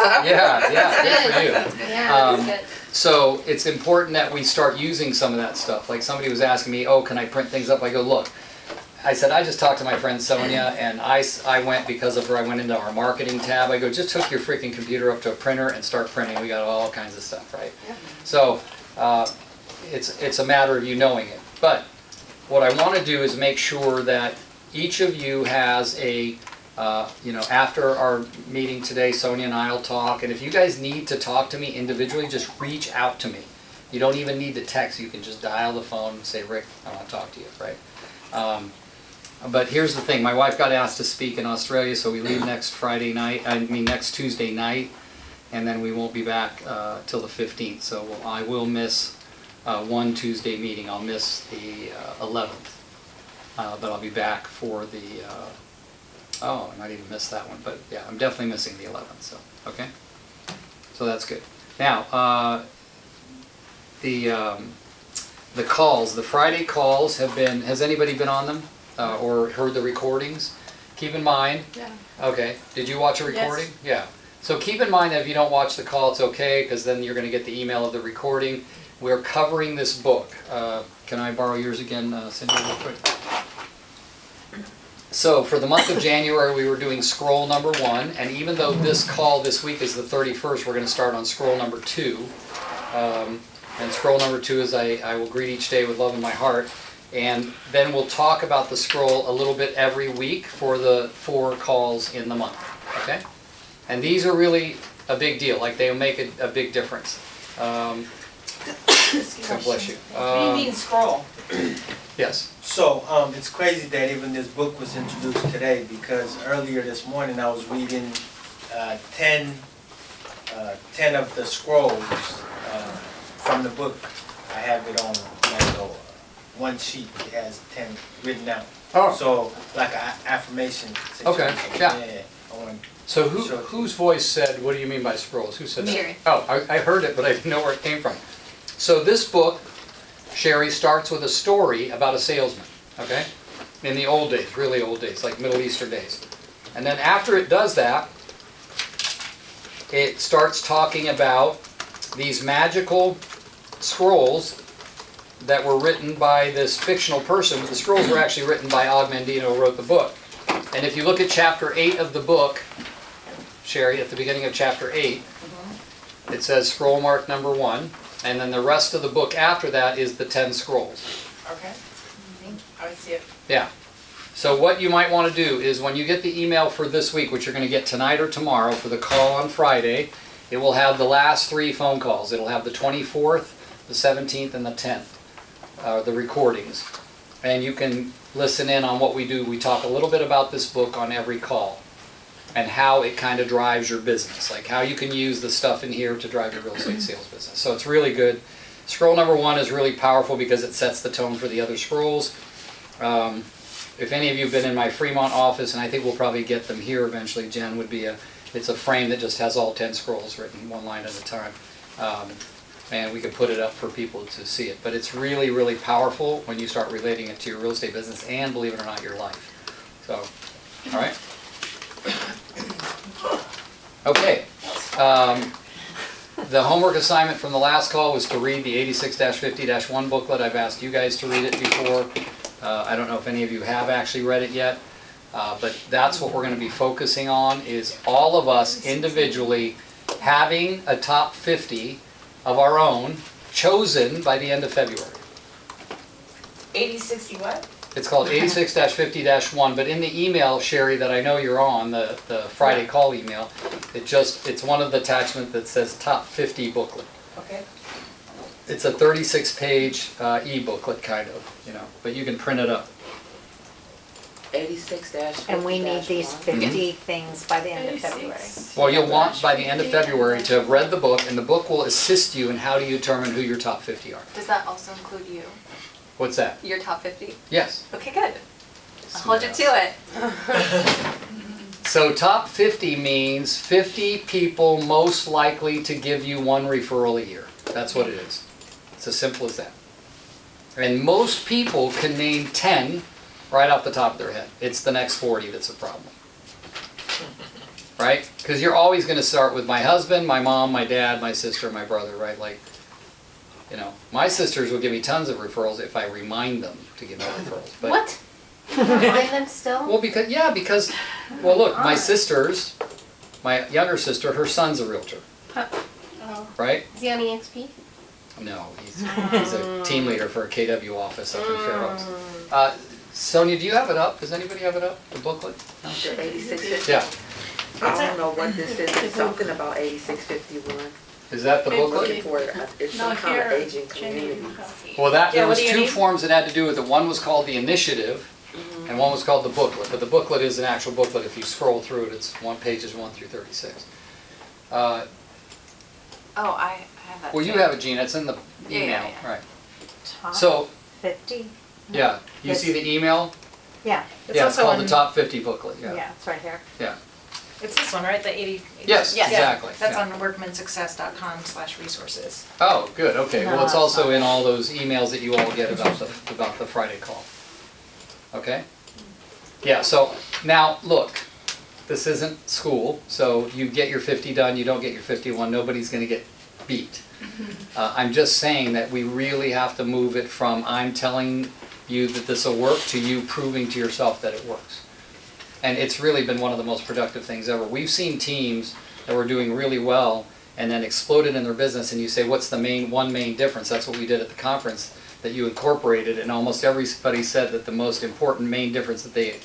good for you. Yeah, that's good. So it's important that we start using some of that stuff. Like somebody was asking me, oh, can I print things up? I go, look. I said, I just talked to my friend Sonia, and I went, because of her, I went into our marketing tab. I go, just hook your freaking computer up to a printer and start printing. We got all kinds of stuff, right? So it's a matter of you knowing it. But what I want to do is make sure that each of you has a, after our meeting today, Sonia and I will talk. And if you guys need to talk to me individually, just reach out to me. You don't even need to text. You can just dial the phone and say, Rick, I want to talk to you, right? But here's the thing, my wife got asked to speak in Australia, so we leave next Tuesday night, and then we won't be back till the 15th. So I will miss one Tuesday meeting. I'll miss the 11th, but I'll be back for the, I might even miss that one, but yeah, I'm definitely missing the 11th, so, okay? So that's good. Now, the calls, the Friday calls have been, has anybody been on them or heard the recordings? Keep in mind. Yeah. Okay. Did you watch a recording? Yes. Yeah. So keep in mind that if you don't watch the call, it's okay, because then you're going to get the email of the recording. We're covering this book. Can I borrow yours again, Cindy, real quick? So for the month of January, we were doing scroll number 1, and even though this call this week is the 31st, we're going to start on scroll number 2. And scroll number 2 is I will greet each day with love in my heart. And then we'll talk about the scroll a little bit every week for the 4 calls in the month. Okay? And these are really a big deal. Like, they'll make a big difference. God bless you. What do you mean scroll? Yes. So, it's crazy that even this book was introduced today, because earlier this morning I was reading 10 of the scrolls from the book. I have it on one sheet. It has 10 written out. Oh. So, like an affirmation situation. Okay, yeah. I want So whose voice said, what do you mean by scrolls? Who said that? Sherry. Oh, I heard it, but I didn't know where it came from. So this book, Sherry, starts with a story about a salesman, okay? In the old days, really old days, like Middle Eastern days. And then after it does that, it starts talking about these magical scrolls that were written by this fictional person, but the scrolls were actually written by Og Mandino, who wrote the book. And if you look at chapter 8 of the book, Sherry, at the beginning of chapter 8, it says scroll mark number 1, and then the rest of the book after that is the 10 scrolls. Okay. I see it. Yeah. So what you might want to do is when you get the email for this week, which you're going to get tonight or tomorrow for the call on Friday, it will have the last 3 phone calls. It'll have the 24th, the 17th, and the 10th, the recordings. And you can listen in on what we do. We talk a little bit about this book on every call and how it kind of drives your business, like how you can use the stuff in here to drive your real estate sales business. So it's really good. Scroll number 1 is really powerful because it sets the tone for the other scrolls. If any of you have been in my Fremont office, and I think we'll probably get them here eventually, Jen, would be it's a frame that just has all 10 scrolls written one line at a time. And we can put it up for people to see it. But it's really, really powerful when you start relating it to your real estate business and, believe it or not, your life. So, all right? Okay. The homework assignment from the last call was to read the 86-50-1 booklet. I've asked you guys to read it before. I don't know if any of you have actually read it yet. But that's what we're going to be focusing on, is all of us individually having a top 50 of our own chosen by the end of February. 80-60 what? It's called 86-50-1, but in the email, Sherry, that I know you're on, the Friday call email, it's one of the attachments that says top 50 booklet. Okay. It's a 36-page e-booklet kind of, but you can print it up. 86-50-1. And we need these 50 things by the end of 86. February. Well, you'll want by the end of February to have read the book, and the book will assist you in how do you determine who your top 50 are. Does that also include you? What's that? Your top 50? Yes. Okay, good. I'll hold you to it. So top 50 means 50 people most likely to give you 1 referral a year. That's what it is. It's as simple as that. And most people can name 10 right off the top of their head. It's the next 40 that's a problem. right? Because you're always going to start with my husband, my mom, my dad, my sister, my brother, right? Like, you know, my sisters will give me tons of referrals if I remind them to give me referrals. But, What? Remind them still? Well, because, well, look, my sisters, my younger sister, her son's a realtor, Oh. right? Is he on EXP? No, he's a team leader for a KW office up in Fair Oaks. Sonia, do you have it up? Does anybody have it up, the booklet? No? The 8650. Yeah. I don't know what this is. It's something about 8651. Is that the I'm booklet? looking for it. It's some kind of aging community. Well, Yeah, there was what do you two need? forms that had to do with it. One was called the initiative, and one was called the booklet. But the booklet is an actual booklet. If you scroll through it, it's pages 1 through 36. Oh, I have that. Well, you too. have it, Gina. It's in the Yeah, email, yeah, yeah. right? Top So, 50? yeah, you see the email? Yeah, It's Yeah, it's also called the in- Top 50 booklet, yeah, yeah. it's right here. Yeah. It's this one, right? The 80? Yes, Yeah. exactly, That's yeah. on workmansuccess.com/resources. Oh, good, okay. Well, it's No, also it's in all those emails that you all get about the Friday call. Okay? Yeah, so now, look, this isn't school, so you get your 50 done, you don't get your 51, nobody's gonna get beat. I'm just saying that we really have to move it from I'm telling you that this will work to you proving to yourself that it works. And it's really been one of the most productive things ever. We've seen teams that were doing really well and then exploded in their business, and you say, what's the one main difference? That's what we did at the conference, that you incorporated, and almost everybody said that the most important main difference that they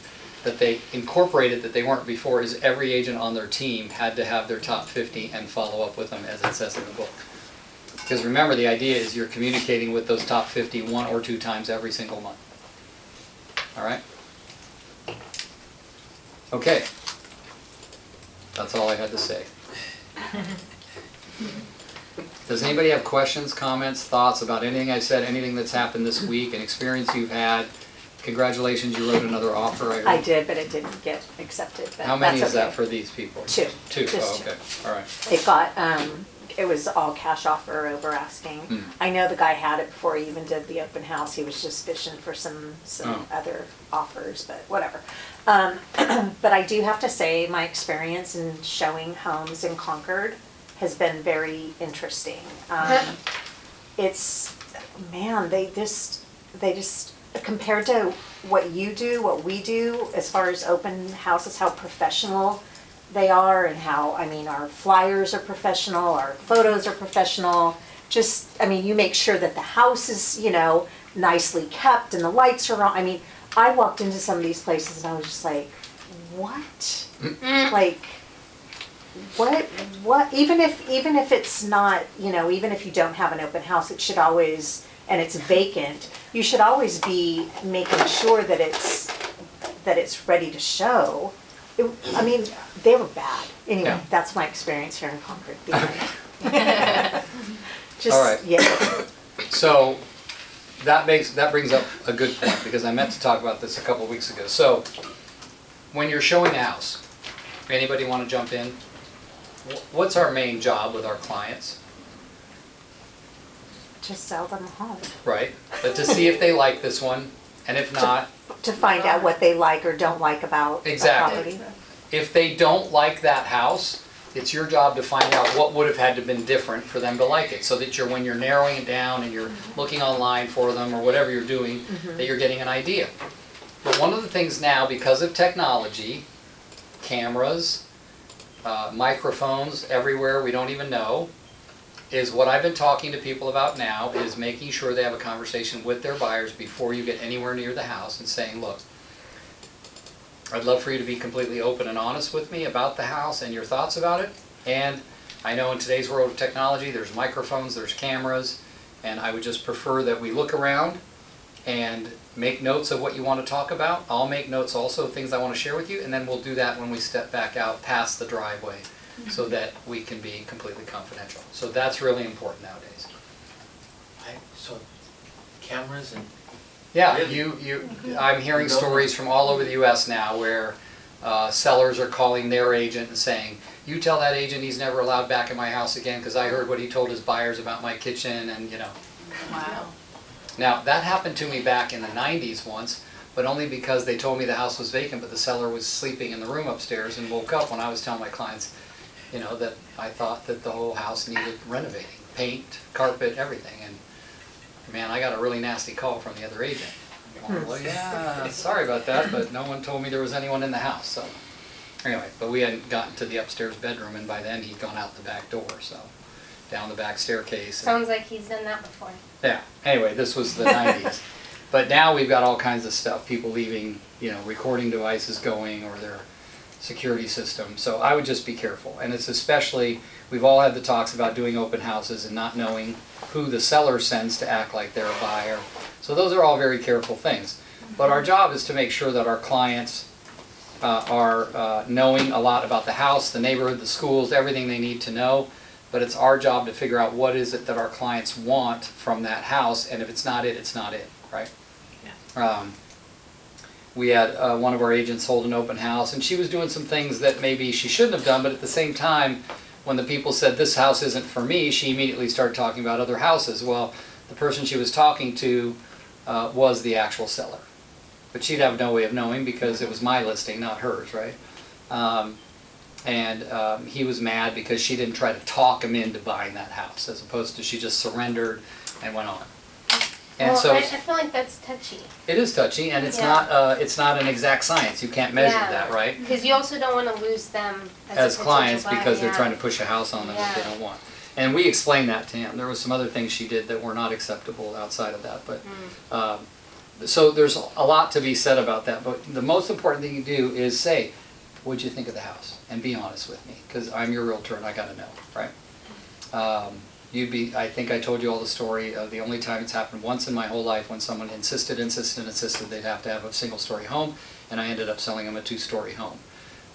incorporated that they weren't before is every agent on their team had to have their top 50 and follow up with them as it says in the book. Because remember, the idea is you're communicating with those top 50 1 or 2 times every single month. All right? Okay. That's all I had to say. Does anybody have questions, comments, thoughts about anything I said, anything that's happened this week, an experience you've had? Congratulations, you wrote another offer. heard. I did, but it didn't get accepted, but How many that's is that okay. for these people? 2. Two, Just oh, 2. okay, all right. It got, it was all cash offer over asking. I know the guy had it before he even did the open house. He was just fishing for some Oh. other offers, but whatever. But I do have to say, my experience in showing homes in Concord has been very interesting. It's, man, they just, compared to what you do, what we do, as far as open houses, how professional they are and how, I mean, our flyers are professional, our photos are professional. Just, I mean, you make sure that the house is, you know, nicely kept and the lights are on. I mean, I walked into some of these places and I was just like, what? Like, what, even if it's not, you know, even if you don't have an open house, it should always, and it's vacant, you should always be making sure that it's ready to show. I mean, they were bad. Anyway, Yeah. that's my experience here in Concord. Just, All right. yeah. So that brings up a good point, because I meant to talk about this a couple weeks ago. So when you're showing a house, anybody want to jump in? What's our main job with our clients? Just sell them a home. Right? But to see if they like this one, and if not, To find out what they like or don't like about the Exactly. property. if they don't like that house, it's your job to find out what would have had to been different for them to like it, so that when you're narrowing it down and you're looking online for them or whatever you're doing, that you're getting an idea. But one of the things now, because of technology, cameras, microphones everywhere we don't even know, is what I've been talking to people about now is making sure they have a conversation with their buyers before you get anywhere near the house and saying, look, I'd love for you to be completely open and honest with me about the house and your thoughts about it. And I know in today's world of technology, there's microphones, there's cameras, and I would just prefer that we look around and make notes of what you want to talk about. I'll make notes also of things I want to share with you, and then we'll do that when we step back out past the driveway so that we can be completely confidential. So that's really important nowadays. So cameras and Yeah, Really? I'm hearing No. stories from all over the US now where sellers are calling their agent and saying, you tell that agent he's never allowed back in my house again because I heard what he told his buyers about my kitchen and, you know. Wow. Now, that happened to me back in the 90s once, but only because they told me the house was vacant, but the seller was sleeping in the room upstairs and woke up when I was telling my clients, you know, that I thought that the whole house needed renovating, paint, carpet, everything. And man, I got a really nasty call from the other agent. Going, well, yeah, sorry about that, but no one told me there was anyone in the house. So anyway, but we hadn't gotten to the upstairs bedroom, and by then he'd gone out the back door, so down the back staircase. Sounds like he's done that before. Yeah, anyway, this was the 90s. But now we've got all kinds of stuff, people leaving, you know, recording devices going or their security system. So I would just be careful. And it's especially, we've all had the talks about doing open houses and not knowing who the seller sends to act like they're a buyer. So those are all very careful things. But our job is to make sure that our clients are knowing a lot about the house, the neighborhood, the schools, everything they need to know. But it's our job to figure out what is it that our clients want from that house, and if it's not it, it's not it, right? Yeah. We had one of our agents hold an open house, and she was doing some things that maybe she shouldn't have done, but at the same time, when the people said, this house isn't for me, she immediately started talking about other houses. Well, the person she was talking to was the actual seller. But she'd have no way of knowing because it was my listing, not hers, right? He was mad because she didn't try to talk him into buying that house, as opposed to she just surrendered and went on. And well, so I feel like that's touchy. it is touchy, and it's not an exact science. You can't measure that, right? Because you also don't want to lose them As a clients potential because buyer, they're trying to push a house on them that they don't want. And we explained that to him. There was some other things she did that were not acceptable outside of that, but so there's a lot to be said about that. But the most important thing you do is say, what'd you think of the house? And be honest with me, because I'm your realtor and I got to know, right? I think I told you all the story of the only time it's happened once in my whole life when someone insisted they'd have to have a single-story home, and I ended up selling them a two-story home.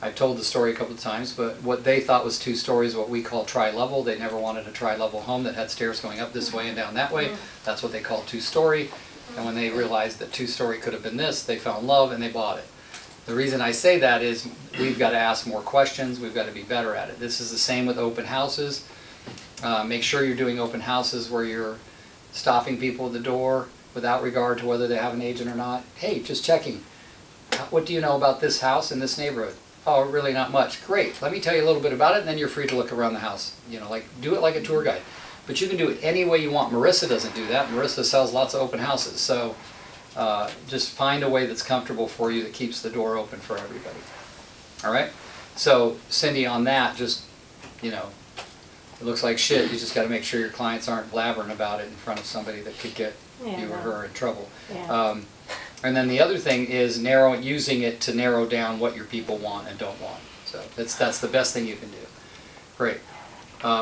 I've told the story a couple of times, but what they thought was 2 stories, what we call tri-level. They never wanted a tri-level home that had stairs going up this way and down that way. That's what they call 2-story. And when they realized that 2-story could have been this, they fell in love and they bought it. The reason I say that is we've got to ask more questions. We've got to be better at it. This is the same with open houses. Make sure you're doing open houses where you're stopping people at the door without regard to whether they have an agent or not. Hey, just checking. What do you know about this house in this neighborhood? Oh, really not much. Great. Let me tell you a little bit about it, and then you're free to look around the house. You know, like do it like a tour guide. But you can do it any way you want. Marissa doesn't do that. Marissa sells lots of open houses. So just find a way that's comfortable for you that keeps the door open for everybody. All right? So Cindy, on that, just, you know, it looks like shit. You just got to make sure your clients aren't blabbering about it in front of somebody that could get you or her in trouble. Yeah. And then the other thing is using it to narrow down what your people want and don't want. So that's the best thing you can do. Great.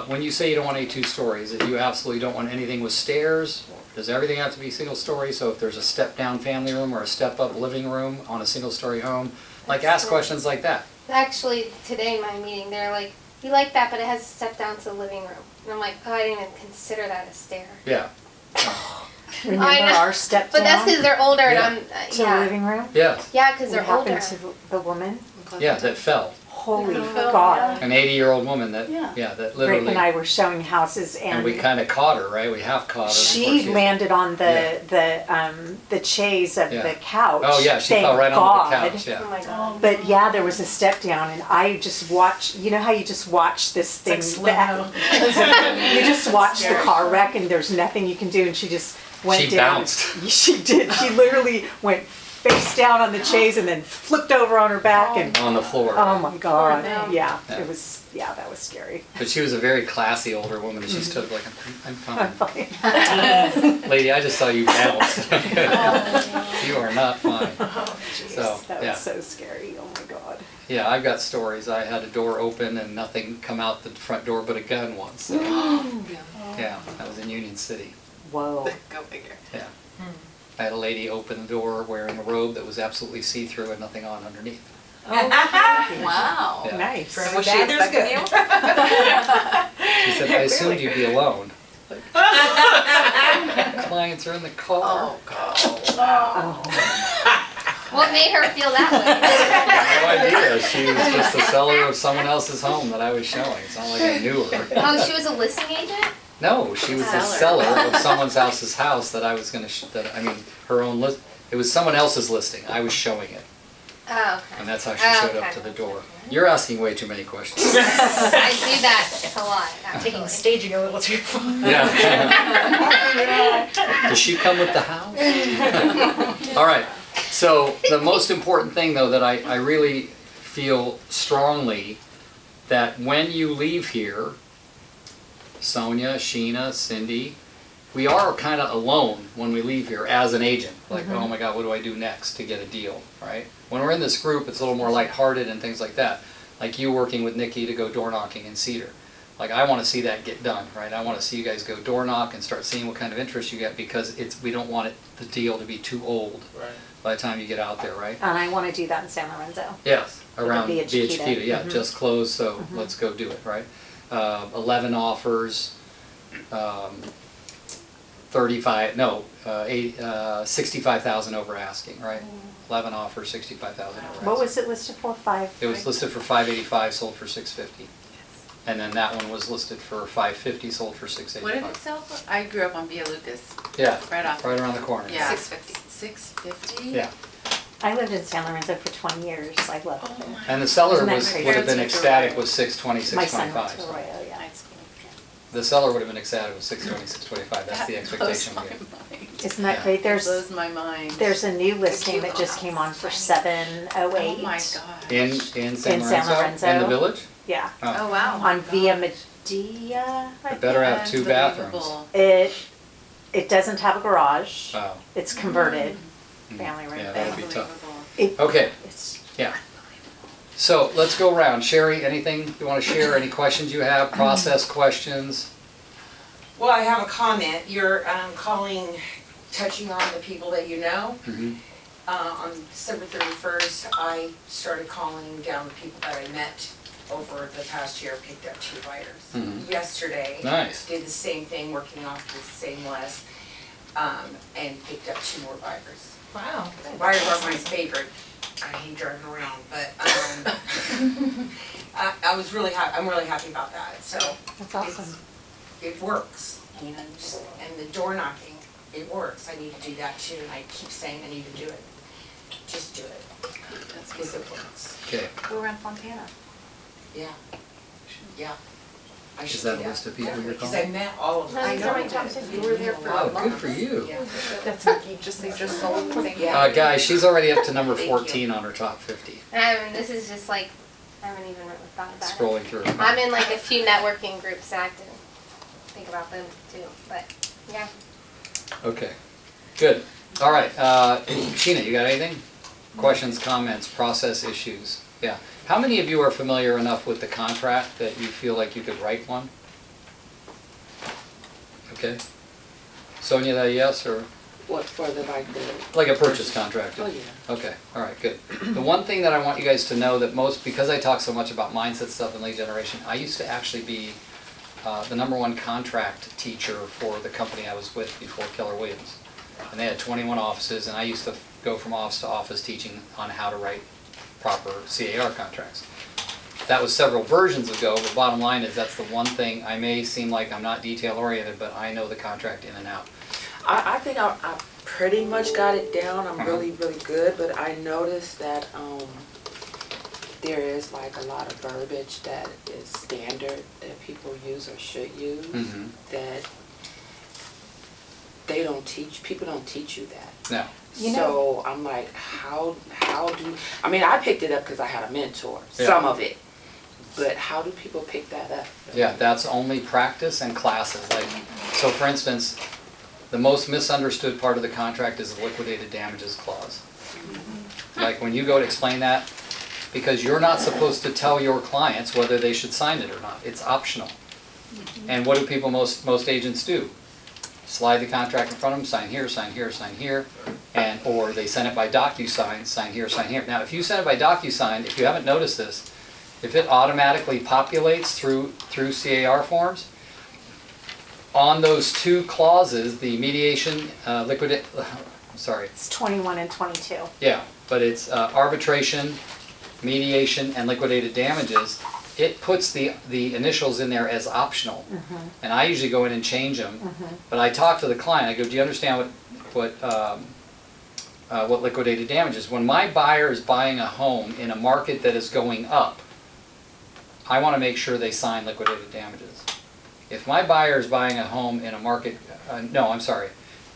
When you say you don't want any 2 stories, if you absolutely don't want anything with stairs, does everything have to be single story? So if there's a step down family room or a step up living room on a single story home, like ask questions like that. Actually, today in my meeting, they're like, we like that, but it has a step down to the living room. And I'm like, oh, I didn't even consider that a stair. Yeah. Remember I know. our step But that's down because they're older Yeah. and I'm, to the living room? Yeah. Yeah, because What they're older. happened to the woman? Yeah, that fell. Holy Oh, God. An 80-year-old woman that, that Rick literally, and I were showing houses and we and kind of caught her, right? We half caught her. she landed on the chaise of Yeah. the couch. Oh, yeah, she Thank fell right God. onto the couch, Oh yeah. my God. But yeah, there was a step down, and I just watched. You know how you just watch this thing? You just watch the car wreck, and there's nothing you can do. And she just went She down. bounced. She did. She literally went face down on the chaise and then flipped over on her back and. On the floor. Oh my God! Poor thing. Yeah, Yeah. it was. Yeah, that was scary. But she was a very classy older woman, and she stood like, I'm I'm fine. fine. Lady, I just saw you bounce. You are not fine. So, That yeah. was so scary. Oh my God. Yeah, I've got stories. I had a door open and nothing come out the front door but a gun once. So, yeah, that was in Union City. Whoa. Go figure. Yeah. I had a lady open the door wearing a robe that was absolutely see-through and nothing on underneath. Wow. Yeah. Nice. Was she expecting you? She said, I assumed you'd be alone. Clients are in the car. Oh, God. Oh. What made her feel that way? No idea. She was just a seller of someone else's home that I was showing. It's not like I knew her. Oh, she was a listing agent? No, she was a seller of someone else's house that I was going to, her own list. It was someone else's listing, I was showing it, Oh, okay. and that's how she showed up Okay. to the door. You're asking way too many questions. I do that a lot, actually. Taking staging a little too far. Yeah. Does she come with the house? All right, so the most important thing though that I really feel strongly that when you leave here, Sonia, Sheena, Cindy, we are kind of alone when we leave here as an agent. Like, oh my God, what do I do next to get a deal, right? When we're in this group, it's a little more lighthearted and things like that. Like you working with Nikki to go door knocking in Cedar. Like I want to see that get done, right? I want to see you guys go door knock and start seeing what kind of interest you get because we don't want the deal to be too old Right. by the time you get out there, right? And I wanna do that in San Lorenzo. Yes, With around the BH Chiquita. Kita, yeah, just closed, so let's go do it, right? 11 offers, 65,000 over asking, right? 11 offers, 65,000 over asking. What was it listed for, 5? It was listed for 585, sold for 650. And then that one was listed for 550, sold for What did it 685. sell for? I grew up on Via Lucas. Yeah, Right off. right around the corner. Yeah. 650. 650? Yeah, I lived in San Lorenzo for 20 years, I loved Oh it. my. and the seller Isn't that would crazy? have been Parents went to ecstatic Arroyo. with 620, My son went 625. to Arroyo, yeah. High school. The seller would have been ecstatic with 620, 625, that's the That expectation blows we my get. mind. Isn't that Yeah. great? Blows my mind. There's a new listing cute that just little came on house. for Oh 708. my gosh. In San In San Lorenzo? In the Lorenzo. village? Yeah, Oh, wow. on Via Medea, I It better think. have 2 bathrooms. Unbelievable. It doesn't have a garage. Oh. It's converted, Mm. family Yeah, right that there. would be tough. Unbelievable. Okay, It's yeah. So let's go around. Sherry, anything you want to share? Any questions you have? Process questions? Well, I have a comment. You're touching on the people that you know. Mhm. On December 31st, I started calling down the people that I met over the past year, picked up 2 buyers. Mhm. Yesterday, Nice. did the same thing, working off the same list, and picked up 2 more buyers. Wow. Buyers are my favorite. I hate driving around, but I'm really happy about that. So That's awesome. it works, and the door knocking, it works. I need to do that too, and I keep saying I need to do it. Just do it, because it works. Okay. We're in Fontana. Yeah, yeah. I Is should that do a list of people you're because calling? I met all of them. No, I these know are my I top did. 50. You We're know there for all Oh, of good them. for you. Yeah. That's Nikki, they just sold. Thank you. Yeah. Guys, she's already up to number Thank you. 14 on her top 50. This is just like, I haven't even really thought about it. Scrolling through. I'm in like a few networking groups and I have to think about them too, but yeah. Okay, good. All right, Sheena, you got anything? Questions, comments, process issues? Yeah. How many of you are familiar enough with the contract that you feel like you could write one? Okay. Sonia, that a yes, or What for the like a purchase contract? Oh, yeah. Okay, all right, good. The one thing that I want you guys to know that because I talk so much about mindset stuff and lead generation, I used to actually be the #1 contract teacher for the company I was with before Keller Williams. And they had 21 offices, and I used to go from office to office teaching on how to write proper CAR contracts. That was several versions ago, but bottom line is that's the one thing, I may seem like I'm not detail oriented, but I know the contract in and out. I think I pretty much got it down. I'm really good, but I noticed that there is like a lot of verbiage that is standard that people use or should use Mhm. that people don't teach you that. No. You know- So I'm like, how do, I mean, I picked it up because I had a mentor, Yeah. some of it, but how do people pick that up? Yeah, that's only practice and classes. Like, so for instance, the most misunderstood part of the contract is the liquidated damages clause. Like when you go to explain that, because you're not supposed to tell your clients whether they should sign it or not. It's optional. And what do people, most agents do? Slide the contract in front of them, sign here, sign here, sign here, and, or they send it by DocuSign, sign here, sign here. Now, if you send it by DocuSign, if you haven't noticed this, if it automatically populates through CAR forms, on those 2 clauses, the mediation, It's 21 and 22. yeah, but it's arbitration, mediation, and liquidated damages. It puts the initials in there as optional. And I usually go in and change them. But I talk to the client, I go, do you understand what what liquidated damages. When my buyer is buying a home in a market that is going up, I want to make sure they sign liquidated damages. If my buyer is buying a home in a market, no, I'm sorry.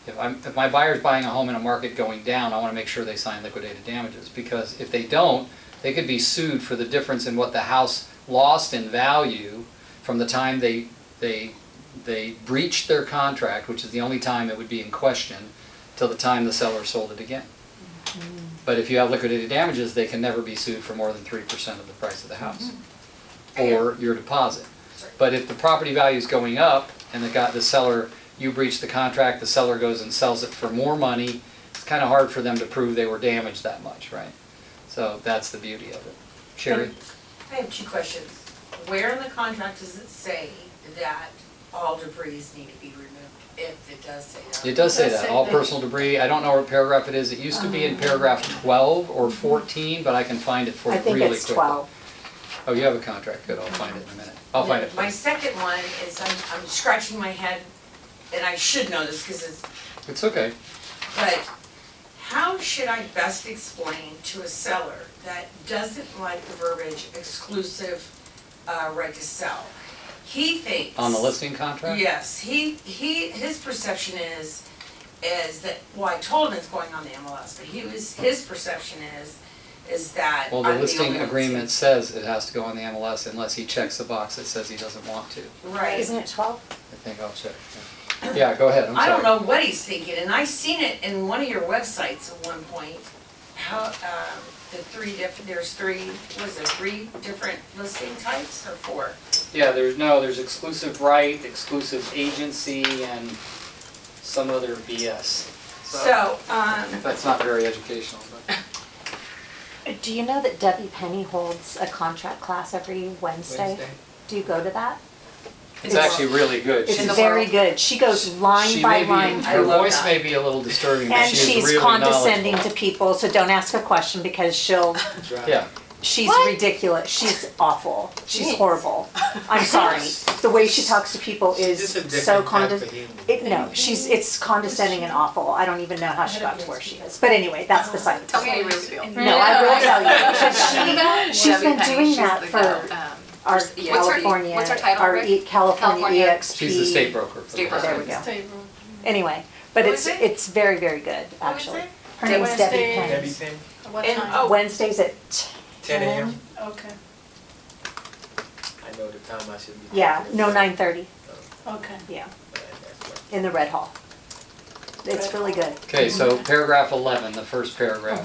If my buyer is buying a home in a market going down, I want to make sure they sign liquidated damages, because if they don't, they could be sued for the difference in what the house lost in value from the time they breached their contract, which is the only time it would be in question, till the time the seller sold it again. But if you have liquidated damages, they can never be sued for more than 3% of the price of the house, or your deposit. But if the property value is going up and the seller, you breach the contract, the seller goes and sells it for more money, it's kind of hard for them to prove they were damaged that much, right? So that's the beauty of it. Sherry? I have two questions. Where in the contract does it say that all debris need to be removed, if it does say that? It does say that, all personal debris. I don't know what paragraph it is. It used to be in paragraph 12 or 14, but I can find it for you I think really it's quickly. 12. Oh, you have a contract, good, I'll find it in a minute. I'll find it for My you. second one is, I'm scratching my head, and I should know this because It's okay. but how should I best explain to a seller that doesn't like the verbiage exclusive right to sell? He thinks. On the listing contract? Yes, his perception is that, well, I told him it's going on the MLS, but his perception is that Well, the I'm the listing only one agreement says it has to go on the MLS unless he checks the box that says he doesn't want to. seeing- Right. Isn't it 12? I think I'll check. Yeah, go ahead, I'm sorry. I don't know what he's thinking, and I seen it in one of your websites at one point, how, there's three different listing types, or four? Yeah, there's exclusive right, exclusive agency, and some other BS. So, That's not very educational, but. Do you know that Debbie Penny holds a contract class every Wednesday? Do you go to that? It's actually really good. It's She's- very good. She goes line she by may be- line Her through. voice may be a little disturbing, but And she is she's really condescending knowledgeable. to people, so don't ask a question because Yeah, she's What? ridiculous. She's awful. She's Jeez. horrible. I'm sorry. The way she talks to people is so it's condescending and awful. I don't even know how she got to where she is. But anyway, that's beside the Tell me point. how you really feel. No, I will tell you, because she's been doing that for our yeah. California, What's her title, our Rick? California California. EXP. she's the state broker. for State the- broker. There we go. Anyway, but What it's is it? it's very, very good, What is actually. it? Her name's Debbie Debbie Penny. Penny, What And, time? oh, Wednesdays at 10 a.m. Okay, I know the time I should be. Yeah, no, 9:30, okay. yeah, in the Red Hall. It's really good. Okay, so paragraph 11, the first paragraph.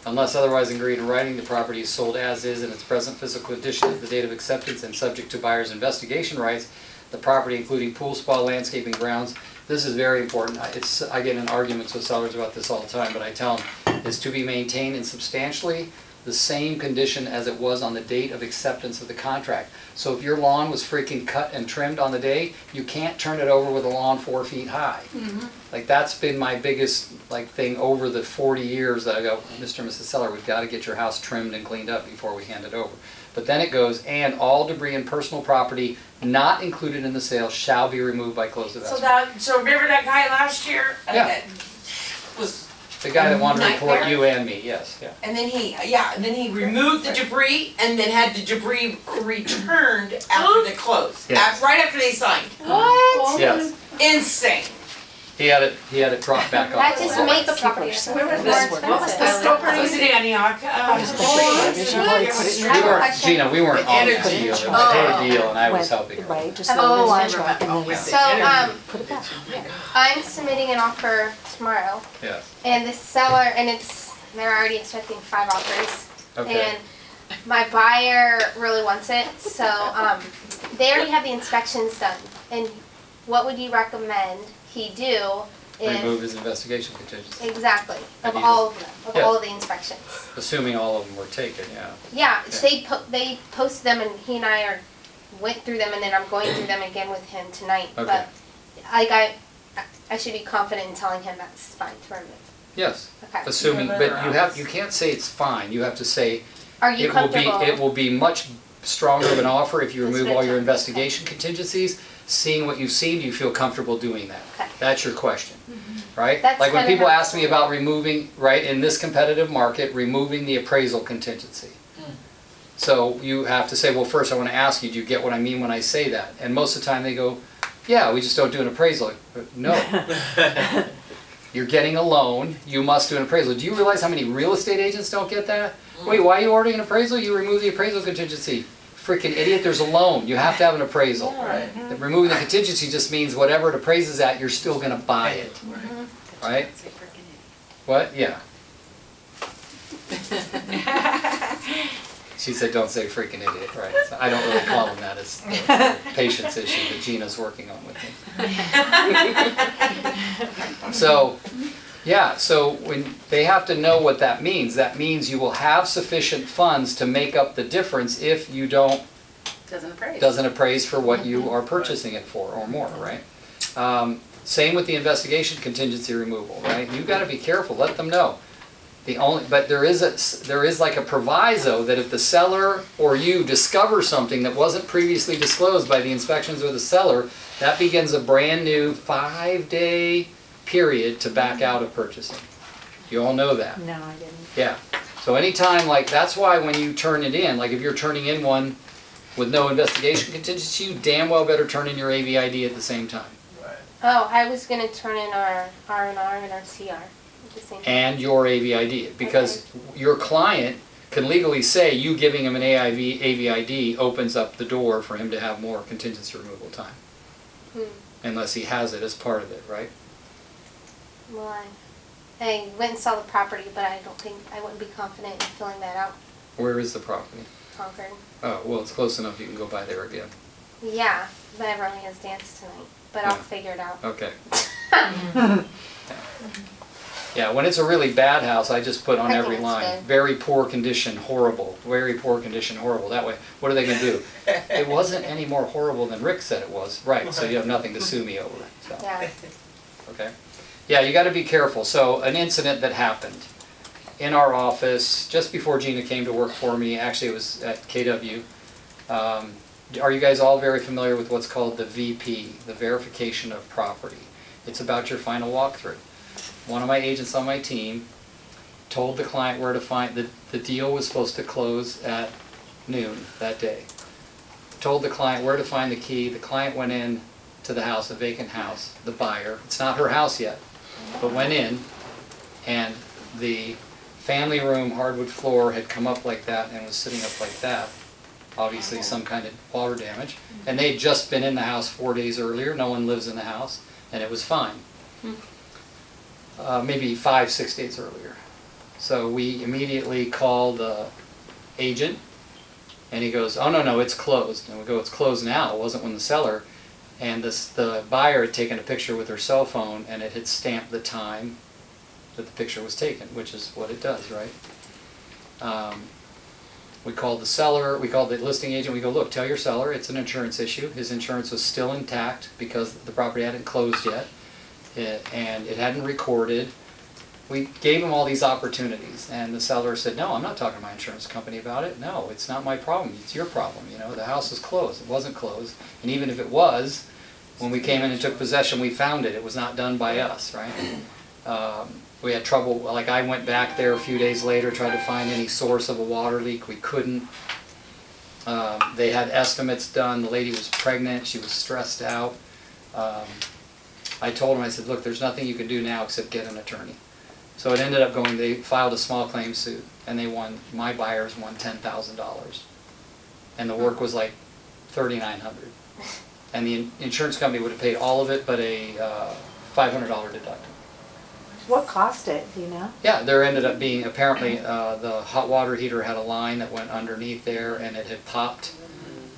Unless otherwise agreed in writing, the property is sold as is in its present physical condition at the date of acceptance and subject to buyer's investigation rights. The property, including pool, spa, landscaping, grounds. This is very important. I get in arguments with sellers about this all the time, but I tell them, is to be maintained in substantially the same condition as it was on the date of acceptance of the contract. So if your lawn was freaking cut and trimmed on the day, you can't turn it over with a lawn 4 feet high. Like, that's been my biggest thing over the 40 years that I go, Mr. and Mrs. Seller, we've got to get your house trimmed and cleaned up before we hand it over. But then it goes, and all debris and personal property not included in the sale shall be removed by close of escrow. so remember that guy last year? Yeah. That was, The guy that wanted to report Nightmare? you and me, yes, yeah. and then he removed the debris and then had the debris returned after the close, Yes. right after they signed. What? Yes, Insane. he had it brought back up. That just makes the property People are so so- much more What was the expensive. story? Was it Antioch? I have a question. Gina, we weren't on that Energy. deal, it was her deal and I was helping her. Right, just Oh, throw it in I the truck and then remember. So, put it back. I'm submitting an offer tomorrow, Yes, and the seller, and they're already expecting 5 offers. okay. And my buyer really wants it, so, they already have the inspections done. And what would you recommend he do Remove if, his investigation contingency, exactly, of Maybe all of them, of Yeah. all of the inspections? assuming all of them were taken, yeah. Yeah, Yeah. they posted them and he and I went through them and then I'm going through them again with him tonight. Okay. But I should be confident in telling him that's fine to remove. Yes, Okay. assuming, Yeah, but you can't say it's fine, you have to say, Are you comfortable? it will be much stronger of an offer if you That's remove what all I your thought. investigation contingencies. Seeing what you've seen, do you feel comfortable doing that? Okay. That's your question. right? That's Like when kinda people how- ask me about removing, right, in this competitive market, removing the appraisal contingency. So you have to say, well, first I want to ask you, do you get what I mean when I say that? And most of the time they go, yeah, we just don't do an appraisal. No. You're getting a loan, you must do an appraisal. Do you realize how many real estate agents don't get that? Wait, why are you ordering an appraisal? You remove the appraisal contingency. Freaking idiot, there's a loan, you have to have an appraisal. Right. Removing the contingency just means whatever it appraises at, you're still gonna buy it, right? What? Yeah. She said, don't say freaking idiot, right? So I don't really call them that, it's a patience issue that Gina's working on with me. So, yeah, so when they have to know what that means you will have sufficient funds to make up the difference if you doesn't appraise for what you are purchasing it for or more, right? Same with the investigation contingency removal, right? You've got to be careful, let them know. But there is like a proviso that if the seller or you discover something that wasn't previously disclosed by the inspections or the seller, that begins a brand new 5-day period to back out of purchasing. You all know that. No, I didn't. Yeah. So anytime, like, that's why when you turn it in, like if you're turning in one with no investigation contingency, you damn well better turn in your AVID at the same time. Oh, I was gonna turn in our R&R and our CR at the same time. And your AVID, because your client can legally say you giving him an AVID opens up the door for him to have more contingency removal time. Unless he has it as part of it, right? Well, I went and saw the property, but I don't think, I wouldn't be confident in filling that out, Where is the property? Concord. Oh, well, it's close enough you can go by there again. Yeah, but everyone has dance tonight, but I'll Yeah. figure it out. Okay. Yeah, when it's a really bad house, I just put on I think every it's line, good. very poor condition, horrible, very poor condition, horrible. That way, what are they gonna do? It wasn't any more horrible than Rick said it was. Right, so you have nothing to sue me over, so, Yeah. okay? Yeah, you gotta be careful. So, an incident that happened in our office, just before Gina came to work for me, actually it was at KW. Are you guys all very familiar with what's called the VP, the verification of property? It's about your final walkthrough. One of my agents on my team told the client where to find, the deal was supposed to close at noon that day. Told the client where to find the key. The client went in to the house, a vacant house, the buyer. It's not her house yet, but went in, and the family room hardwood floor had come up like that and was sitting up like that. Obviously some kind of water damage. And they'd just been in the house 4 days earlier. No one lives in the house, and it was fine. Maybe 5-6 days earlier. So we immediately call the agent, and he goes, oh, no, it's closed. And we go, it's closed now, it wasn't when the seller. And the buyer had taken a picture with her cell phone, and it had stamped the time that the picture was taken, which is what it does, right? We called the seller, we called the listing agent, we go, look, tell your seller it's an insurance issue. His insurance was still intact because the property hadn't closed yet. And it hadn't recorded. We gave him all these opportunities, and the seller said, no, I'm not talking to my insurance company about it. No, it's not my problem, it's your problem. You know, the house is closed, it wasn't closed. And even if it was, when we came in and took possession, we found it. It was not done by us, right? We had trouble, like I went back there a few days later, tried to find any source of a water leak. We couldn't. They had estimates done. The lady was pregnant, she was stressed out. I told him, I said, look, there's nothing you can do now except get an attorney. So it ended up going, they filed a small claim suit, and they won, my buyers won $10,000. And the work was like $3,900. And the insurance company would have paid all of it, but a $500 deductible. What cost it, do you know? Yeah, there ended up being, apparently, the hot water heater had a line that went underneath there, and it had popped,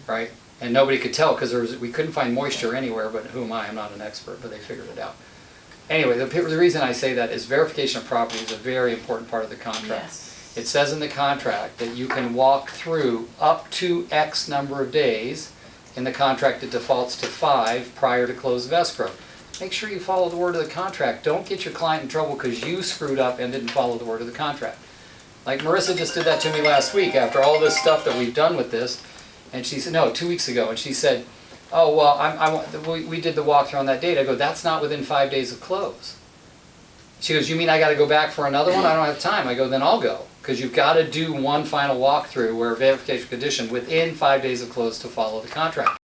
right? And nobody could tell because we couldn't find moisture anywhere, but who am I? I'm not an expert, but they figured it out. Anyway, the reason I say that is verification of property is a very important part of the contract. Yes. It says in the contract that you can walk through up to X number of days. In the contract, it defaults to 5 prior to close of escrow. Make sure you follow the word of the contract. Don't get your client in trouble because you screwed up and didn't follow the word of the contract. Like Marissa just did that to me last week after all this stuff that we've done with this. And she said, no, 2 weeks ago, and she said, oh, well, we did the walkthrough on that date. I go, that's not within 5 days of close. She goes, you mean I gotta go back for another one? I don't have time. I go, then I'll go. Because you've gotta do one final walkthrough where verification condition within 5 days of close to follow the contract.